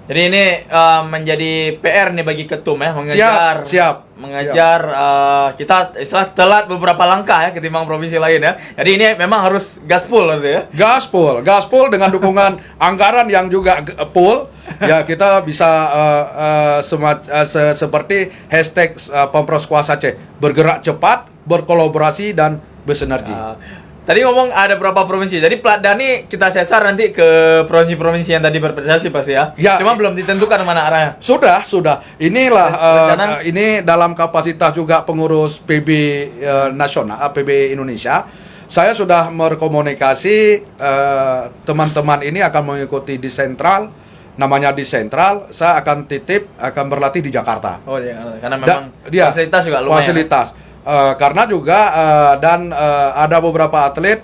Jadi ini menjadi PR nih bagi ketum ya, Siap. Kita istilah telat beberapa langkah ya ketimbang provinsi lain ya. Jadi ini memang harus gaspol gitu ya. Gaspol dengan dukungan anggaran yang juga full. Ya kita bisa seperti hashtag Pemprov Skuas Aceh, bergerak cepat, berkolaborasi dan bersinergi. Tadi ngomong ada berapa provinsi. Jadi Platda nih kita sesar nanti ke provinsi-provinsi yang tadi berprestasi pasti ya. Cuma belum ditentukan mana arahnya. Sudah. Inilah ini dalam kapasitas juga pengurus PB nasional, PB Indonesia. Saya sudah berkomunikasi, teman-teman ini akan mengikuti di sentral. Namanya di sentral, saya akan akan berlatih di Jakarta. Oh iya, karena memang fasilitas juga lumayan. Fasilitas. Karena juga dan ada beberapa atlet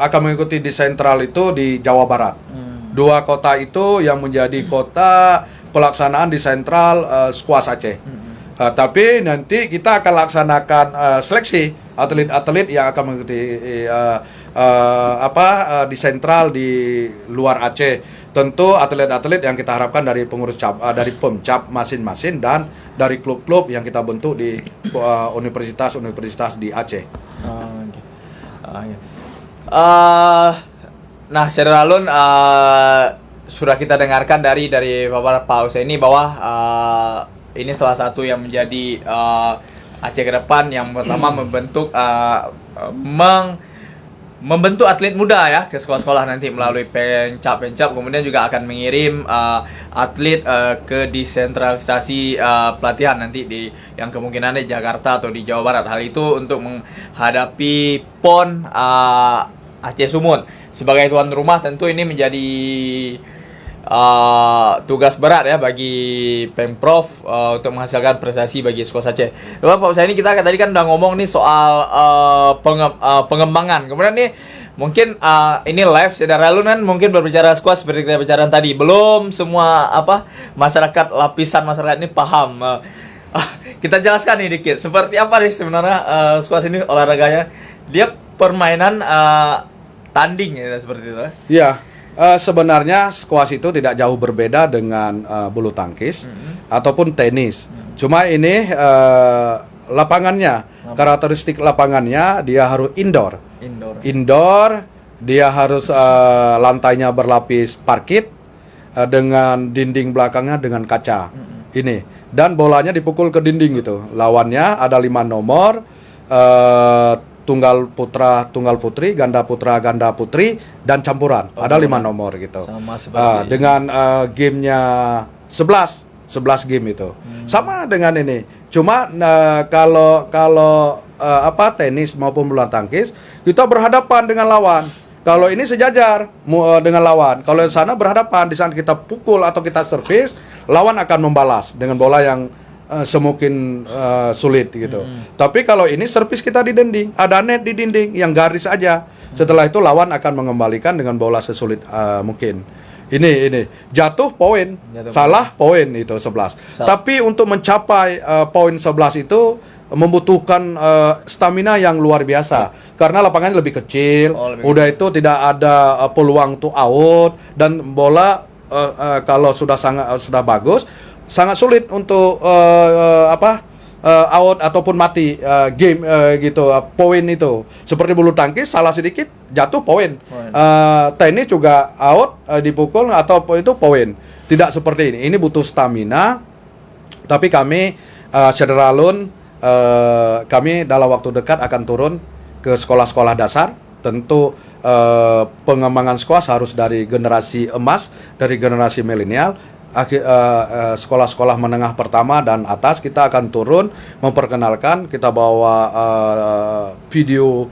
akan mengikuti di sentral itu di Jawa Barat. Dua kota itu yang menjadi kota pelaksanaan di sentral Skuas Aceh. Tapi nanti kita akan laksanakan seleksi atlet-atlet yang akan mengikuti di sentral di luar Aceh. Tentu atlet-atlet yang kita harapkan dari pengurus dari Pemcap masing-masing dan dari klub-klub yang kita bentuk di universitas-universitas di Aceh. Nah, secara alun sudah kita dengarkan dari Pak Husaini bahwa ini salah satu yang menjadi Aceh ke depan yang pertama membentuk atlet muda ya ke sekolah-sekolah nanti melalui pencap, kemudian juga akan mengirim atlet ke desentralisasi pelatihan nanti yang kemungkinan di Jakarta atau di Jawa Barat. Hal itu untuk menghadapi PON Aceh Sumut. Sebagai tuan rumah tentu ini menjadi tugas berat ya bagi Pemprov untuk menghasilkan prestasi bagi Skuas Aceh. Lalu Pak Husaini, kita tadi kan udah ngomong nih soal pengembangan. Kemudian nih mungkin ini live secara lunan mungkin berbicara skuas seperti kita bicara tadi. Belum semua lapisan masyarakat ini paham. Kita jelaskan nih dikit. Seperti apa nih sebenarnya skuas ini olahraganya? Dia permainan tanding ya seperti itu. Iya. Sebenarnya skuas itu tidak jauh berbeda dengan bulu tangkis ataupun tenis. Cuma ini lapangannya, karakteristik lapangannya dia harus indoor. Dia harus lantainya berlapis parket dengan dinding belakangnya dengan kaca. Ini dan bolanya dipukul ke dinding gitu. Lawannya ada 5 nomor. Tunggal putra, tunggal putri, ganda putra, ganda putri, dan campuran. Ada 5 nomor gitu. Sama seperti dengan gamenya 11 game itu. Sama dengan ini. Cuma kalau tenis maupun bulu tangkis, kita berhadapan dengan lawan. Kalau ini sejajar dengan lawan. Kalau di sana berhadapan, di sana kita pukul atau kita servis, lawan akan membalas dengan bola yang semungkin sulit gitu. Tapi kalau ini servis kita di dinding, ada net di dinding yang garis aja. Setelah itu lawan akan mengembalikan dengan bola sesulit mungkin. Ini jatuh poin, salah poin itu 11. Tapi untuk mencapai poin 11 itu membutuhkan stamina yang luar biasa karena lapangannya lebih kecil. Udah itu tidak ada peluang to out dan bola kalau sudah bagus sangat sulit untuk out ataupun mati game gitu poin itu. Seperti bulu tangkis salah sedikit jatuh poin. Tenis juga out dipukul atau itu poin. Tidak seperti ini. Ini butuh stamina. Tapi kami Syederalun kami dalam waktu dekat akan turun ke sekolah-sekolah dasar. Tentu pengembangan skuas harus dari generasi emas, dari generasi milenial. Sekolah-sekolah menengah pertama dan atas kita akan turun memperkenalkan, kita bawa video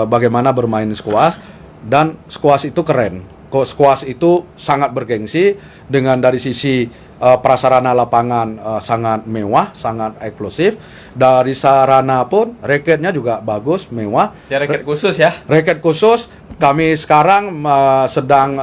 bagaimana bermain skuas, dan skuas itu keren. Skuas itu sangat bergengsi dengan dari sisi prasarana lapangan sangat mewah, sangat eksklusif. Dari sarana pun raketnya juga bagus, mewah. Ya, raket khusus ya. Raket khusus. Kami sekarang sedang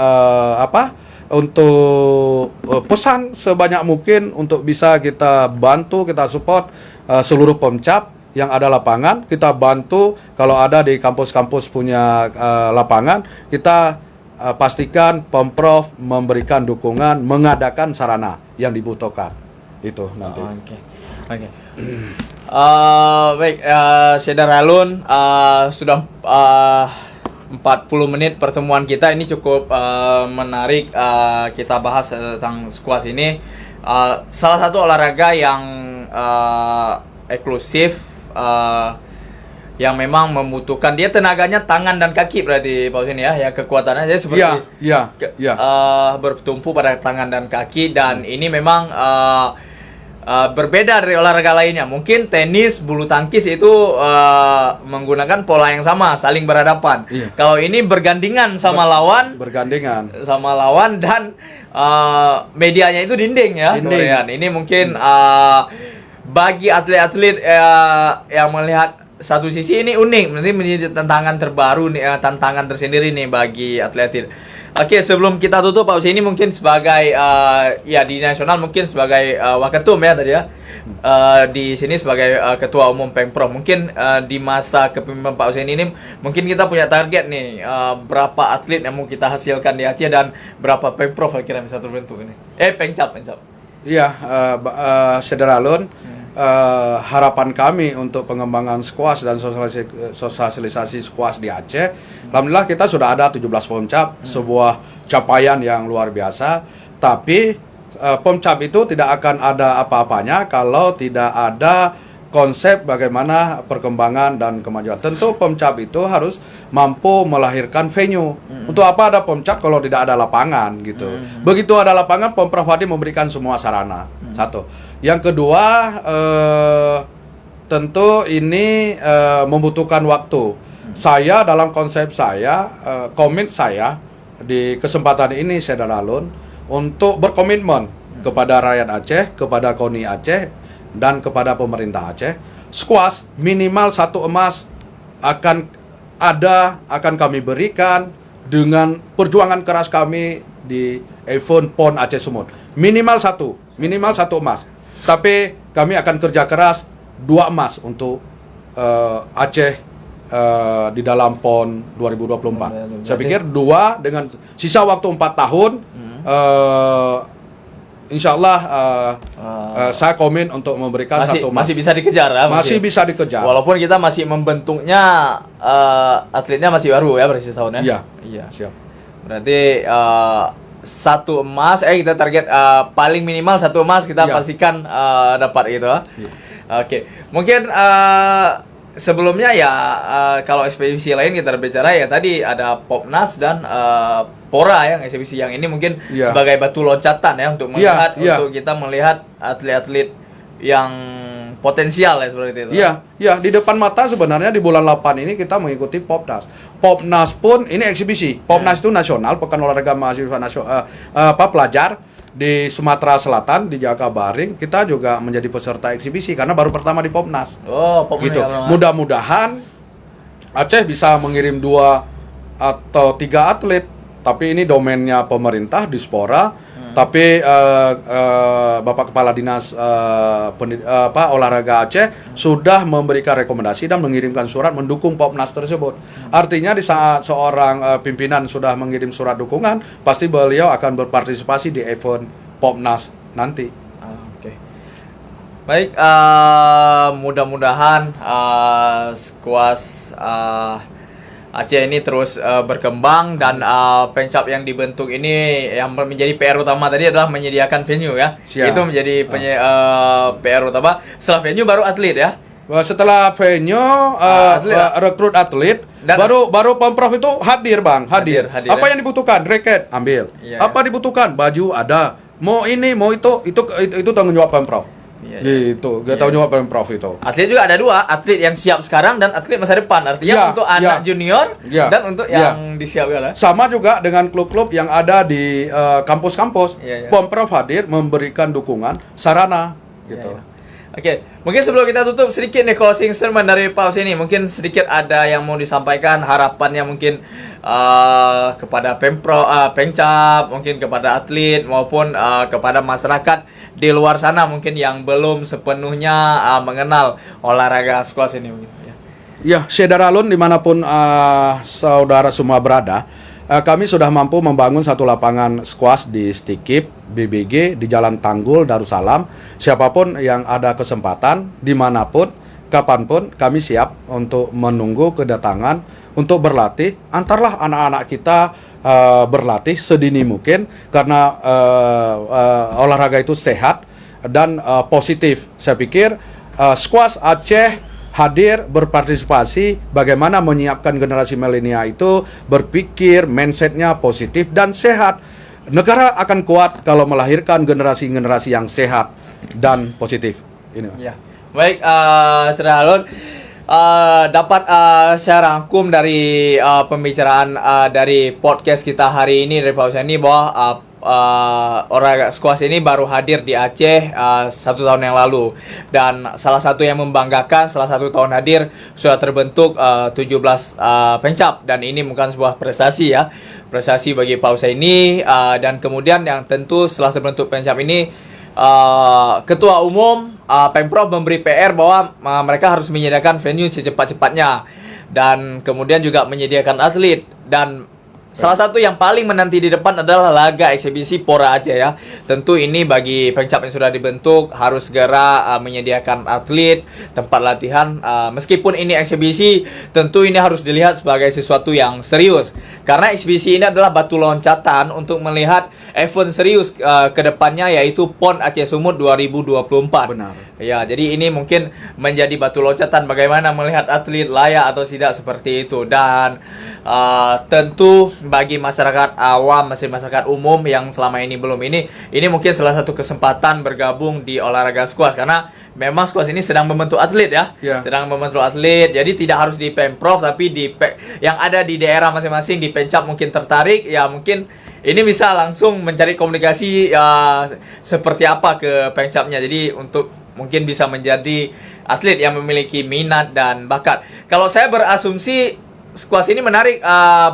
untuk pesan sebanyak mungkin untuk bisa kita bantu, kita support seluruh Pemcap yang ada lapangan. Kita bantu kalau ada di kampus-kampus punya lapangan, kita pastikan Pemprov memberikan dukungan, mengadakan sarana yang dibutuhkan. Itu nanti. Oke. Oke. Baik, Syederalun, sudah 40 menit pertemuan kita ini cukup menarik. Kita bahas tentang squash ini. Salah satu olahraga yang eksklusif, yang memang membutuhkan dia tenaganya tangan dan kaki, berarti Pak Hussein ya, yang kekuatannya jadi seperti bertumpu pada tangan dan kaki, dan ini memang berbeda dari olahraga lainnya. Mungkin tenis, bulu tangkis itu menggunakan pola yang sama, saling berhadapan. Kalau ini bergandengan sama lawan, dan medianya itu dinding ya. Kemudian ini mungkin bagi atlet-atlet yang melihat satu sisi ini unik, nanti menjadi tantangan terbaru nih, tantangan tersendiri nih bagi atlet. Oke, sebelum kita tutup Pak Hussein, ini mungkin sebagai ya di nasional mungkin sebagai waketum ya tadi ya, di sini sebagai ketua umum Pemprov, mungkin di masa kepemimpinan Pak Hussein ini mungkin kita punya target nih, berapa atlet yang mau kita hasilkan di Aceh dan berapa Pemprov kira-kira bisa terbentuk ini. Pencap. Iya, Syederalun. Harapan kami untuk pengembangan squash dan sosialisasi squash di Aceh, alhamdulillah kita sudah ada 17 Pomcap, sebuah capaian yang luar biasa. Tapi Pomcap itu tidak akan ada apa-apanya kalau tidak ada konsep bagaimana perkembangan dan kemajuan. Tentu Pomcap itu harus mampu melahirkan venue. Untuk apa ada Pomcap kalau tidak ada lapangan gitu. Begitu ada lapangan, Pemprov Wadi memberikan semua sarana. Satu. Yang kedua, tentu ini membutuhkan waktu. Saya dalam konsep saya, komit saya di kesempatan ini Syederalun untuk berkomitmen kepada rakyat Aceh, kepada KONI Aceh, dan kepada pemerintah Aceh. Squash minimal 1 emas akan kami berikan dengan perjuangan keras kami di event PON Aceh Sumut. Minimal satu emas. Tapi kami akan kerja keras 2 emas untuk Aceh di dalam PON 2024. Saya pikir 2 dengan sisa waktu 4 tahun. Insya Allah saya komen untuk memberikan 1 emas. Masih bisa dikejar ya? Masih bisa dikejar. Walaupun kita masih membentuknya, atletnya masih baru ya, berisi tahun ya? Iya. Siap. Berarti 1 emas, kita target paling minimal 1 emas kita pastikan dapat gitu. Oke. Mungkin sebelumnya ya, kalau ekspedisi lain kita berbicara ya tadi ada Popnas dan Pora yang eksibisi yang ini mungkin sebagai batu loncatan ya untuk melihat untuk kita melihat atlet-atlet yang potensial ya seperti itu. Iya, di depan mata sebenarnya di bulan 8 ini kita mengikuti Popnas. Popnas pun ini eksibisi. Popnas itu nasional, Pekan Olahraga Mahasiswa Nasional pelajar di Sumatera Selatan di Jakabaring. Kita juga menjadi peserta eksibisi karena baru pertama di Popnas. Popnas gitu. Mudah-mudahan Aceh bisa mengirim 2 atau 3 atlet. Tapi ini domainnya pemerintah di Spora. Tapi Bapak Kepala Dinas Olahraga Aceh sudah memberikan rekomendasi dan mengirimkan surat mendukung Popnas tersebut. Artinya di saat seorang pimpinan sudah mengirim surat dukungan, pasti beliau akan berpartisipasi di event Popnas nanti. Oke. Baik, mudah-mudahan squash Aceh ini terus berkembang dan Pencap yang dibentuk ini yang menjadi PR utama tadi adalah menyediakan venue ya. Siap. Itu menjadi PR utama. Setelah venue baru atlet ya. Setelah venue rekrut atlet dan baru Pemprov itu hadir. Apa yang dibutuhkan? Raket ambil. Apa dibutuhkan? Baju ada. Mau ini, mau itu tanggung jawab Pemprov. Gitu, tanggung jawab Pemprov itu. Atlet juga ada 2, atlet yang siap sekarang dan atlet masa depan. Artinya untuk anak junior dan untuk yang disiapkan. Sama juga dengan klub-klub yang ada di kampus-kampus. Pemprov hadir memberikan dukungan sarana gitu. Oke, mungkin sebelum kita tutup sedikit nih closing statement dari Pak Hussein ini, mungkin sedikit ada yang mau disampaikan, harapannya mungkin kepada Pencap, mungkin kepada atlet maupun kepada masyarakat di luar sana mungkin yang belum sepenuhnya mengenal olahraga squash ini mungkin. Ya, Syederalun dimanapun saudara semua berada, kami sudah mampu membangun satu lapangan squash di Stikip, BBG, di Jalan Tanggul, Darussalam. Siapapun yang ada kesempatan, dimanapun, kapanpun, kami siap untuk menunggu kedatangan untuk berlatih. Antarlah anak-anak kita berlatih sedini mungkin, karena olahraga itu sehat dan positif. Saya pikir squash Aceh hadir berpartisipasi bagaimana menyiapkan generasi milenial itu berpikir mindsetnya positif dan sehat. Negara akan kuat kalau melahirkan generasi-generasi yang sehat dan positif. Ini. Ya. Baik, Saudara Alun, dapat saya rangkum dari pembicaraan dari podcast kita hari ini dari Pak Hussaini bahwa olahraga squash ini baru hadir di Aceh 1 tahun yang lalu, dan salah satu yang membanggakan, salah satu tahun hadir sudah terbentuk 17 pencap, dan ini bukan sebuah prestasi ya, prestasi bagi Pak Hussaini. Dan kemudian yang tentu setelah terbentuk pencap ini, Ketua Umum Pemprov memberi PR bahwa mereka harus menyediakan venue secepat-cepatnya, dan kemudian juga menyediakan atlet. Dan salah satu yang paling menanti di depan adalah laga eksibisi Pora Aceh ya. Tentu ini bagi pencap yang sudah dibentuk harus segera menyediakan atlet, tempat latihan. Meskipun ini eksibisi, tentu ini harus dilihat sebagai sesuatu yang serius, karena eksibisi ini adalah batu loncatan untuk melihat event serius ke depannya, yaitu PON Aceh Sumut 2024. Benar. Ya, jadi ini mungkin menjadi batu loncatan bagaimana melihat atlet layak atau tidak seperti itu. Dan tentu bagi masyarakat awam, masyarakat umum yang selama ini belum ini mungkin salah satu kesempatan bergabung di olahraga squash, karena memang squash ini sedang membentuk atlet ya. Sedang membentuk atlet. Jadi tidak harus di Pemprov, tapi yang ada di daerah masing-masing, di Pencap mungkin tertarik, ya mungkin ini bisa langsung mencari komunikasi seperti apa ke Pencapnya. Jadi untuk mungkin bisa menjadi atlet yang memiliki minat dan bakat. Kalau saya berasumsi squash ini menarik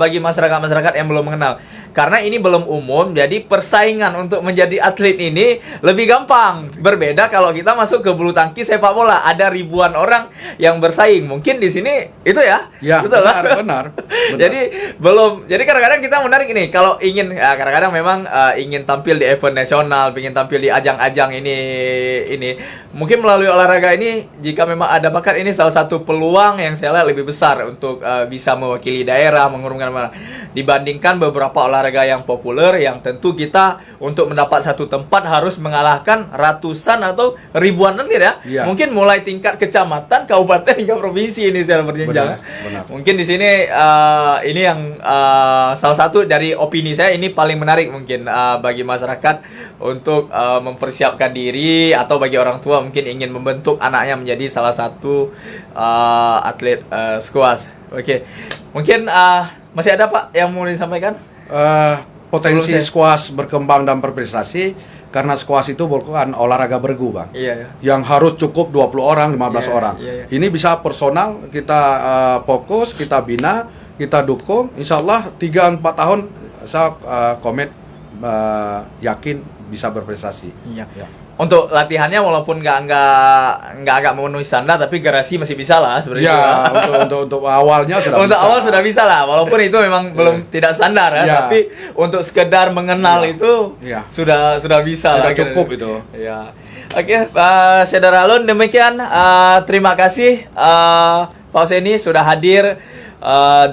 bagi masyarakat-masyarakat yang belum mengenal, karena ini belum umum, jadi persaingan untuk menjadi atlet ini lebih gampang. Berbeda kalau kita masuk ke bulu tangkis, sepak bola, ada ribuan orang yang bersaing. Mungkin di sini itu ya, betul lah. Benar. Jadi kadang-kadang kita menarik ini kalau ingin, kadang-kadang memang ingin tampil di event nasional, ingin tampil di ajang-ajang ini. Mungkin melalui olahraga ini, jika memang ada bakat, ini salah satu peluang yang saya lihat lebih besar untuk bisa mewakili daerah, mengurungkan dibandingkan beberapa olahraga yang populer yang tentu kita untuk mendapat satu tempat harus mengalahkan ratusan atau ribuan atlet ya. Mungkin mulai tingkat kecamatan, kabupaten hingga provinsi ini secara berjenjang. Benar. Mungkin di sini ini yang salah satu dari opini saya ini paling menarik mungkin bagi masyarakat untuk mempersiapkan diri, atau bagi orang tua mungkin ingin membentuk anaknya menjadi salah satu atlet squash. Oke. Mungkin masih ada Pak yang mau disampaikan? Potensi squash berkembang dan berprestasi, karena squash itu bukan olahraga bergu, Bang. Iya. Yang harus cukup 20 orang, 15 orang. Iya. Ini bisa personal, kita fokus, kita bina, kita dukung. Insya Allah 3-4 tahun saya komit, yakin bisa berprestasi. Iya. Untuk latihannya walaupun nggak memenuhi standar, tapi garasi masih bisa lah sebenarnya. Ya, untuk awalnya sudah untuk bisa. awal sudah bisa lah, walaupun itu memang belum tidak standar ya, tapi untuk sekedar mengenal itu sudah bisa sudah lah, cukup itu. Ya. Oke, Saudara Alun, demikian terima kasih Pak Hussaini sudah hadir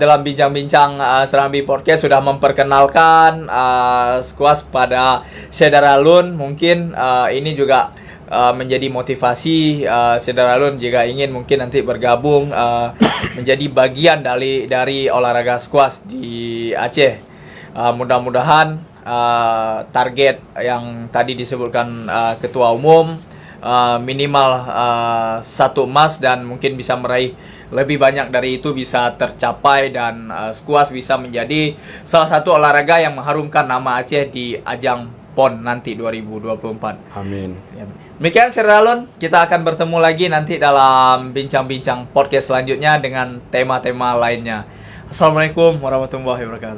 dalam bincang-bincang Serambi Podcast, sudah memperkenalkan squash pada Saudara Alun. Mungkin ini juga menjadi motivasi Saudara Alun jika ingin mungkin nanti bergabung menjadi bagian dari olahraga squash di Aceh. Mudah-mudahan target yang tadi disebutkan Ketua Umum minimal 1 emas, dan mungkin bisa meraih lebih banyak dari itu bisa tercapai, dan squash bisa menjadi salah satu olahraga yang mengharumkan nama Aceh di ajang PON nanti 2024. Amin. Demikian Saudara Alun, kita akan bertemu lagi nanti dalam bincang-bincang podcast selanjutnya dengan tema-tema lainnya. Assalamualaikum warahmatullahi wabarakatuh.